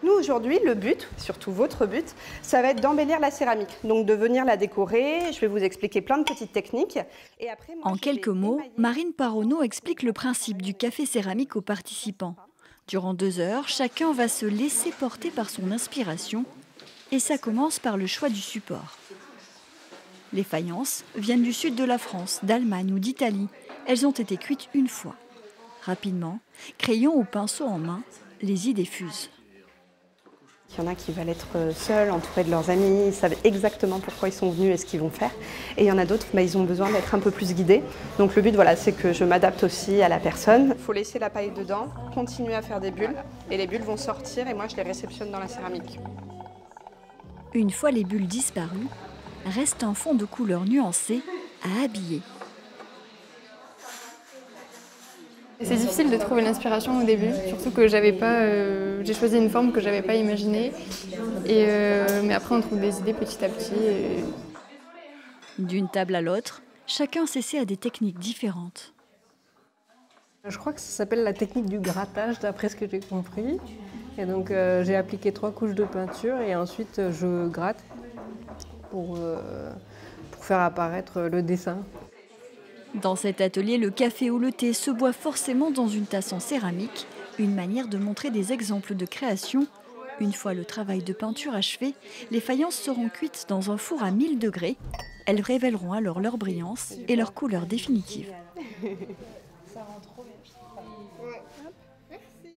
Nous, aujourd'hui, le but, surtout votre but, ça va être d'embellir la céramique. Donc de venir la décorer, je vais vous expliquer plein de petites techniques. Et après, moi, En quelques mots, Marine Paronneau explique le principe du café céramique aux participants. Durant 2 heures, chacun va se laisser porter par son inspiration et ça commence par le choix du support. Les faïences viennent du sud de la France, d'Allemagne ou d'Italie. Elles ont été cuites une fois. Rapidement, crayon ou pinceau en main, les idées fusent. Il y en a qui veulent être seuls, entourés de leurs amis, ils savent exactement pourquoi ils sont venus et ce qu'ils vont faire. Et il y en a d'autres, ils ont besoin d'être un peu plus guidés. Donc le but, voilà, c'est que je m'adapte aussi à la personne. Il faut laisser la paille dedans, continuer à faire des bulles, et les bulles vont sortir et moi je les réceptionne dans la céramique. Une fois les bulles disparues, reste un fond de couleur nuancé à habiller. C'est difficile de trouver l'inspiration au début, surtout que j'ai choisi une forme que j'avais pas imaginée. Mais après on trouve des idées petit à petit. D'une table à l'autre, chacun s'essaie à des techniques différentes. Je crois que ça s'appelle la technique du grattage, d'après ce que j'ai compris. Et donc j'ai appliqué 3 couches de peinture et ensuite je gratte pour faire apparaître le dessin. Dans cet atelier, le café ou le thé se boit forcément dans une tasse en céramique, une manière de montrer des exemples de création. Une fois le travail de peinture achevé, les faïences seront cuites dans un four à 1000 degrés. Elles révéleront alors leur brillance et leur couleur définitive.